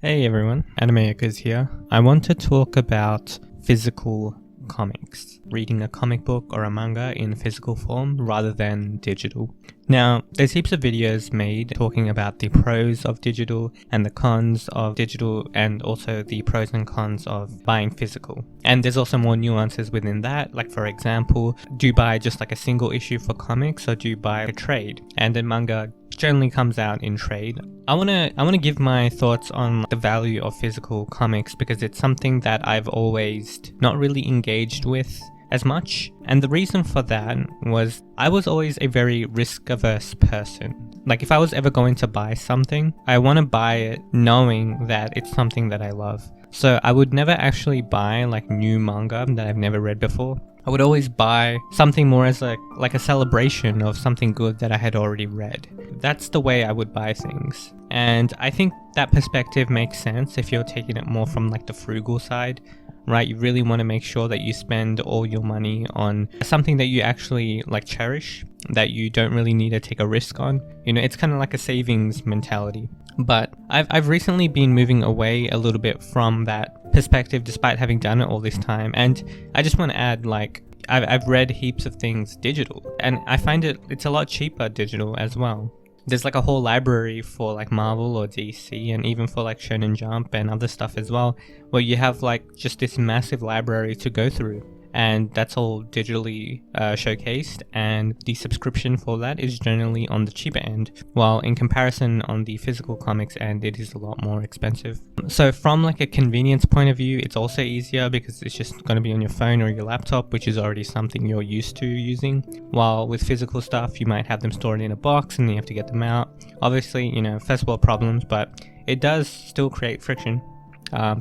Hey everyone, Animeakers here. I want to talk about physical comics, reading a comic book or a manga in physical form rather than digital. Now, there's heaps of videos made talking about the pros of digital and the cons of digital, and also the pros and cons of buying physical. And there's also more nuances within that, like for example, do you buy just like a single issue for comics or do you buy a trade? And then manga generally comes out in trade. I wanna give my thoughts on the value of physical comics because it's something that I've always not really engaged with as much. And the reason for that was I was always a very risk-averse person. Like if I was ever going to buy something, I want to buy it knowing that it's something that I love. So I would never actually buy like new manga that I've never read before. I would always buy something more as like a celebration of something good that I had already read. That's the way I would buy things. And I think that perspective makes sense if you're taking it more from like the frugal side, right? You really want to make sure that you spend all your money on something that you actually like cherish, that you don't really need to take a risk on. You know, it's kind of like a savings mentality. But I've recently been moving away a little bit from that perspective despite having done it all this time. And I just want to add, like, I've read heaps of things digital, and I find it's a lot cheaper digital as well. There's like a whole library for like Marvel or DC, and even for like Shonen Jump and other stuff as well, where you have like just this massive library to go through. And that's all digitally showcased, and the subscription for that is generally on the cheaper end, while in comparison on the physical comics end it is a lot more expensive. So from like a convenience point of view, it's also easier because it's just going to be on your phone or your laptop, which is already something you're used to using, while with physical stuff you might have them stored in a box and you have to get them out. Obviously, you know, first world problems, but it does still create friction.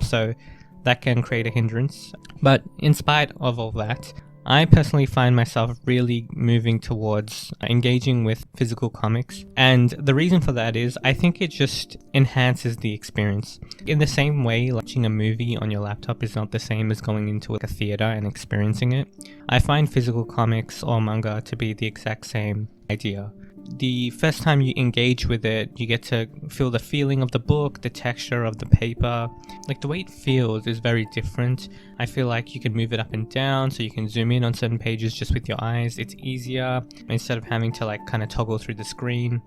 So that can create a hindrance. But in spite of all that, I personally find myself really moving towards engaging with physical comics. And the reason for that is I think it just enhances the experience. In the same way, watching a movie on your laptop is not the same as going into a theater and experiencing it, I find physical comics or manga to be the exact same idea. The first time you engage with it, you get to feel the feeling of the book, the texture of the paper. Like the way it feels is very different. I feel like you can move it up and down, so you can zoom in on certain pages just with your eyes. It's easier instead of having to like kind of toggle through the screen.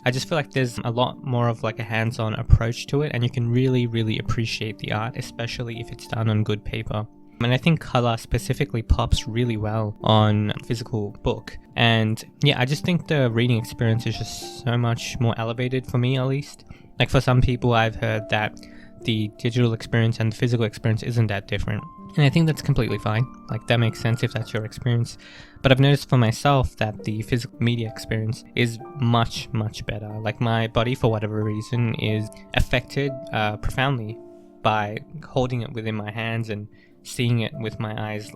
I just feel like there's a lot more of like a hands-on approach to it, and you can really appreciate the art, especially if it's done on good paper. And I think color specifically pops really well on physical book. And yeah, I just think the reading experience is just so much more elevated for me, at least. Like for some people, I've heard that the digital experience and the physical experience isn't that different. And I think that's completely fine. Like that makes sense if that's your experience. But I've noticed for myself that the physical media experience is much better. Like my body, for whatever reason, is affected profoundly by holding it within my hands and seeing it with my eyes,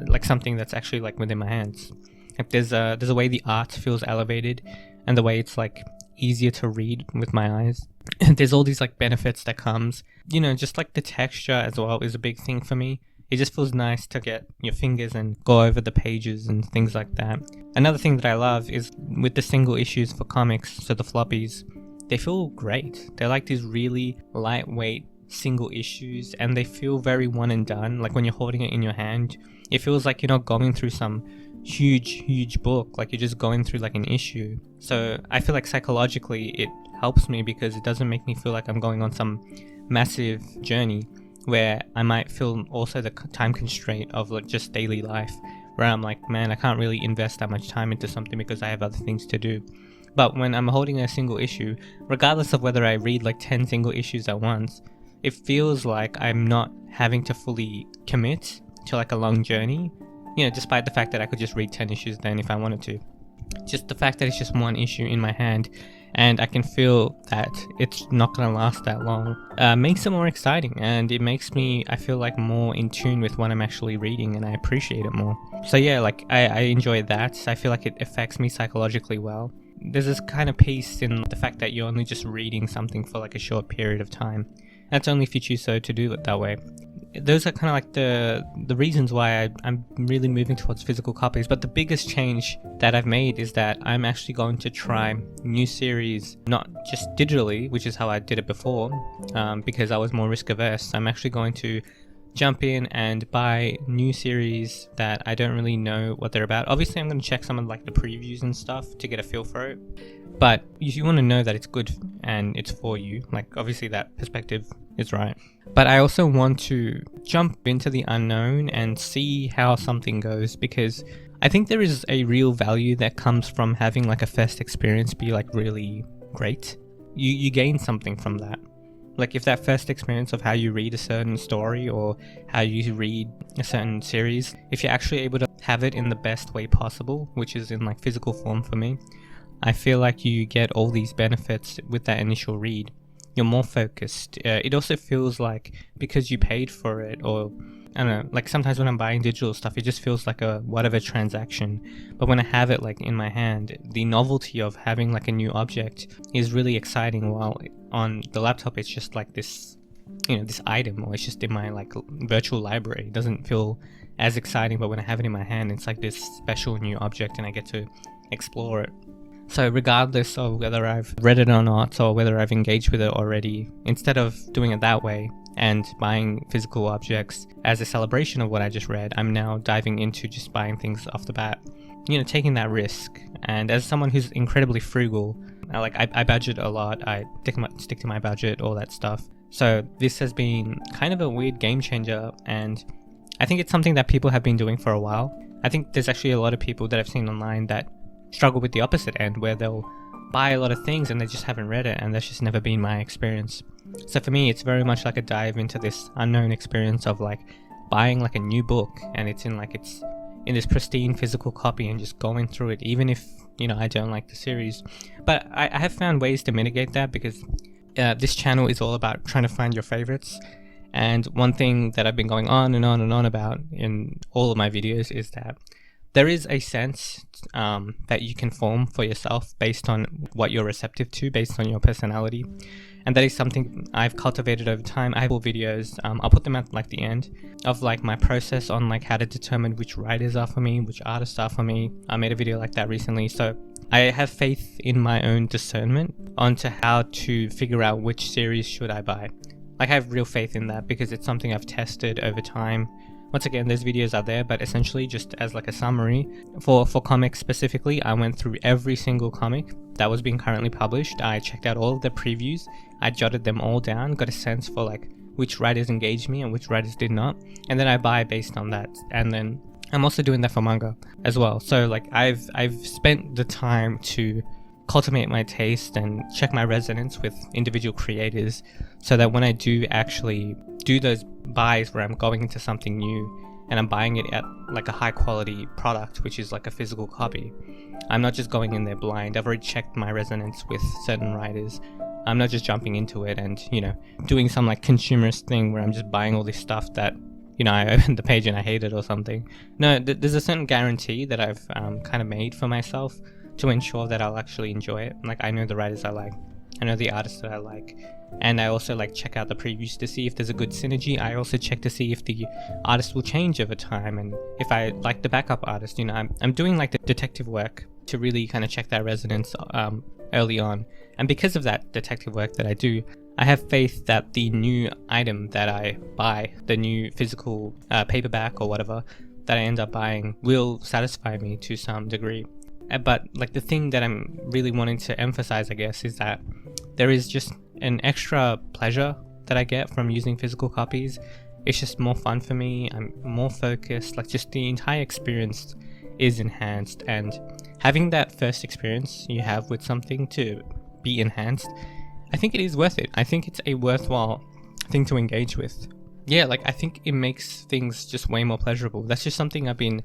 like something that's actually like within my hands. Like there's a way the art feels elevated, and the way it's like easier to read with my eyes. And there's all these like benefits that comes, you know, just like the texture as well is a big thing for me. It just feels nice to get your fingers and go over the pages and things like that. Another thing that I love is with the single issues for comics, so the floppies, they feel great. They're like these really lightweight single issues, and they feel very one and done. Like when you're holding it in your hand, it feels like you're not going through some huge book, like you're just going through like an issue. So I feel like psychologically it helps me because it doesn't make me feel like I'm going on some massive journey where I might feel also the time constraint of like just daily life, where I'm like, man, I can't really invest that much time into something because I have other things to do. But when I'm holding a single issue, regardless of whether I read like 10 single issues at once, it feels like I'm not having to fully commit to like a long journey, you know, despite the fact that I could just read 10 issues then if I wanted to. Just the fact that it's just one issue in my hand and I can feel that it's not going to last that long makes it more exciting, and it makes me, I feel like, more in tune with what I'm actually reading, and I appreciate it more. So yeah, like I enjoy that. I feel like it affects me psychologically well. There's this kind of peace in the fact that you're only just reading something for like a short period of time. That's only if you choose so to do it that way. those are kind of like the reasons why I'm really moving towards physical copies. But the biggest change that I've made is that I'm actually going to try new series, not just digitally, which is how I did it before, because I was more risk averse. I'm actually going to jump in and buy new series that I don't really know what they're about. Obviously, I'm going to check some of like the previews and stuff to get a feel for it. But you want to know that it's good and it's for you. Like, obviously that perspective is right. But I also want to jump into the unknown and see how something goes, because I think there is a real value that comes from having like a first experience be like really great. You gain something from that. Like, if that first experience of how you read a certain story or how you read a certain series, if you're actually able to have it in the best way possible, which is in like physical form for me, I feel like you get all these benefits with that initial read. You're more focused. It also feels like, because you paid for it, or I don't know, like sometimes when I'm buying digital stuff, it just feels like a whatever transaction. But when I have it like in my hand, the novelty of having like a new object is really exciting, while on the laptop it's just like this, you know, this item, or it's just in my like virtual library. It doesn't feel as exciting, but when I have it in my hand, it's like this special new object and I get to explore it. So regardless of whether I've read it or not, or whether I've engaged with it already, instead of doing it that way and buying physical objects as a celebration of what I just read, I'm now diving into just buying things off the bat, you know, taking that risk. And as someone who's incredibly frugal, I budget a lot, I stick to my budget, all that stuff. So this has been kind of a weird game changer, and I think it's something that people have been doing for a while. I think there's actually a lot of people that I've seen online that struggle with the opposite end, where they'll buy a lot of things and they just haven't read it, and that's just never been my experience. So for me, it's very much like a dive into this unknown experience of like buying like a new book, and it's in this pristine physical copy, and just going through it, even if, you know, I don't like the series. But I have found ways to mitigate that, because this channel is all about trying to find your favorites. And one thing that I've been going on and on and on about in all of my videos is that there is a sense that you can form for yourself based on what you're receptive to, based on your personality. And that is something I've cultivated over time. I have all videos, I'll put them at like the end, of like my process on like how to determine which writers are for me, which artists are for me. I made a video like that recently. So I have faith in my own discernment onto how to figure out which series should I buy. Like, I have real faith in that, because it's something I've tested over time. Once again, those videos are there, but essentially, just as like a summary, for comics specifically, I went through every single comic that was being currently published. I checked out all of the previews, I jotted them all down, got a sense for like which writers engaged me and which writers did not, and then I buy based on that. And then I'm also doing that for manga as well. So like I've spent the time to cultivate my taste and check my resonance with individual creators, so that when I do actually do those buys where I'm going into something new and I'm buying it at like a high quality product, which is like a physical copy, I'm not just going in there blind. I've already checked my resonance with certain writers. I'm not just jumping into it and, you know, doing some like consumerist thing where I'm just buying all this stuff that, you know, I opened the page and I hate it or something. No, there's a certain guarantee that I've kind of made for myself to ensure that I'll actually enjoy it. Like, I know the writers I like, I know the artists that I like, and I also like check out the previews to see if there's a good synergy. I also check to see if the artist will change over time, and if I like the backup artist. You know, I'm doing like the detective work to really kind of check that resonance early on. And because of that detective work that I do, I have faith that the new item that I buy, the new physical paperback or whatever that I end up buying, will satisfy me to some degree. But like the thing that I'm really wanting to emphasize, I guess, is that there is just an extra pleasure that I get from using physical copies. It's just more fun for me. I'm more focused. Like, just the entire experience is enhanced, and having that first experience you have with something to be enhanced, I think it is worth it. I think it's a worthwhile thing to engage with. Yeah, like, I think it makes things just way more pleasurable. That's just something I've been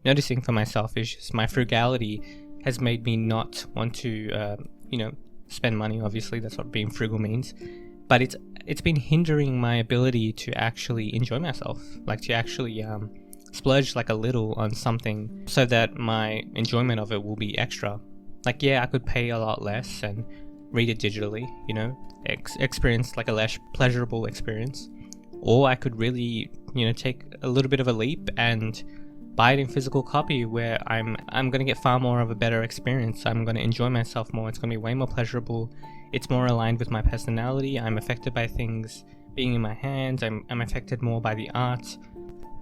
noticing for myself. Is just my frugality has made me not want to spend money. Obviously, that's what being frugal means, but it's been hindering my ability to actually enjoy myself, like to actually splurge like a little on something so that my enjoyment of it will be extra. Like, yeah, I could pay a lot less and read it digitally, you know, experience like a less pleasurable experience, or I could really, take a little bit of a leap and buy it in physical copy, where I'm going to get far more of a better experience. I'm going to enjoy myself more. It's going to be way more pleasurable. It's more aligned with my personality. I'm affected by things being in my hands. I'm affected more by the art.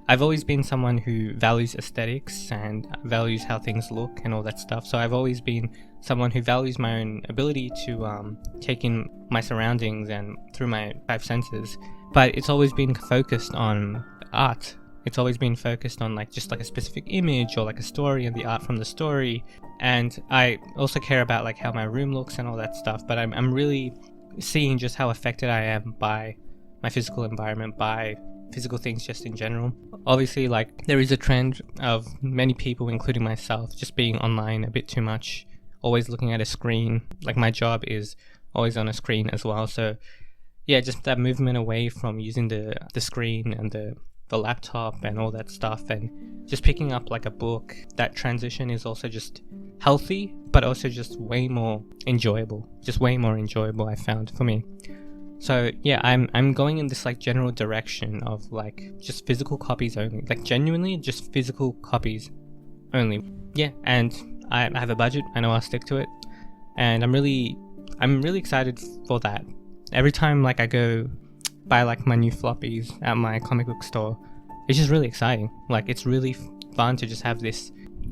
I've always been someone who values aesthetics and values how things look and all that stuff. So I've always been someone who values my own ability to take in my surroundings and through my five senses. But it's always been focused on art. It's always been focused on just a specific image or a story and the art from the story. And I also care about how my room looks and all that stuff. But I'm really seeing just how affected I am by my physical environment, by physical things just in general. Obviously, there is a trend of many people, including myself, just being online a bit too much, always looking at a screen. My job is always on a screen as well. So yeah, just that movement away from using the screen and the laptop and all that stuff, and just picking up a book. That transition is also just healthy, but also just way more enjoyable. Just way more enjoyable, I found, for me. So yeah, I'm going in this general direction of just physical copies only, genuinely just physical copies only. Yeah, and I have a budget. I know I'll stick to it, and I'm really excited for that. Every time I go buy my new floppies at my comic book store, it's just really exciting. It's really fun to just have this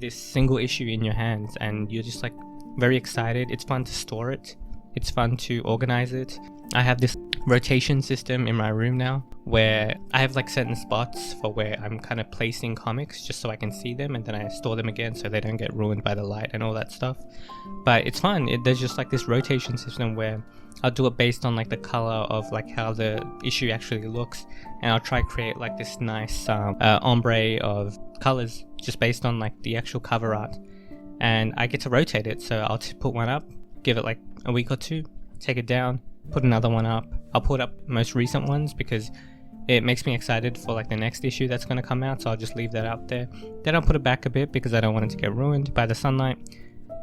single issue in your hands, and you're just very excited. It's fun to store it. It's fun to organize it. I have this rotation system in my room now where I have certain spots for where I'm kind of placing comics just so I can see them, and then I store them again so they don't get ruined by the light and all that stuff. But it's fun. There's just this rotation system where I'll do it based on the color of how the issue actually looks, and I'll try create this nice ombre of colors just based on the actual cover art, and I get to rotate it. So I'll put one up, give it a week or two, take it down, put another one up. I'll put up most recent ones because it makes me excited for the next issue that's going to come out, so I'll just leave that out there. Then I'll put it back a bit because I don't want it to get ruined by the sunlight,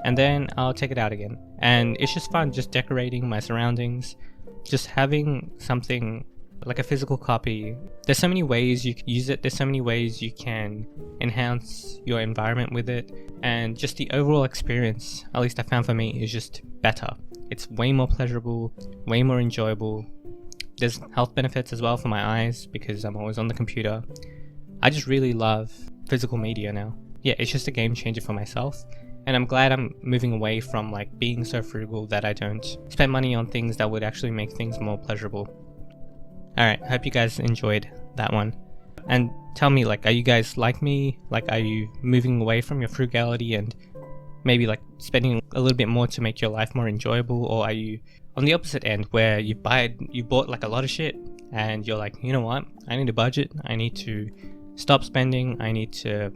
and then I'll take it out again. And it's just fun, just decorating my surroundings, just having something a physical copy. There's so many ways you can use it. There's so many ways you can enhance your environment with it, and just the overall experience, at least I found for me, is just better. It's way more pleasurable, way more enjoyable. There's health benefits as well for my eyes because I'm always on the computer. I just really love physical media now. Yeah, it's just a game changer for myself. And I'm glad I'm moving away from being so frugal that I don't spend money on things that would actually make things more pleasurable. Alright, hope you guys enjoyed that one. And tell me, are you guys like me? Are you moving away from your frugality and maybe spending a little bit more to make your life more enjoyable? Or are you on the opposite end where you bought a lot of shit and you're you know what, I need a budget, I need to stop spending, I need to,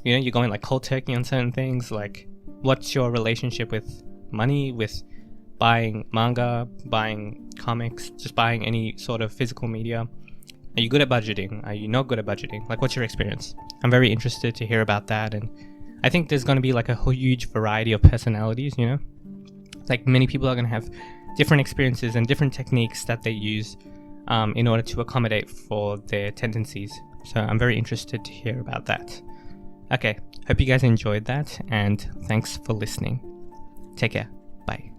you're going cold turkey on certain things. What's your relationship with money, with buying manga, buying comics, just buying any sort of physical media? Are you good at budgeting? Are you not good at budgeting? What's your experience? I'm very interested to hear about that, and I think there's going to be a huge variety of personalities, many people are going to have different experiences and different techniques that they use in order to accommodate for their tendencies. So I'm very interested to hear about that. Okay, hope you guys enjoyed that, and thanks for listening. Take care. Bye.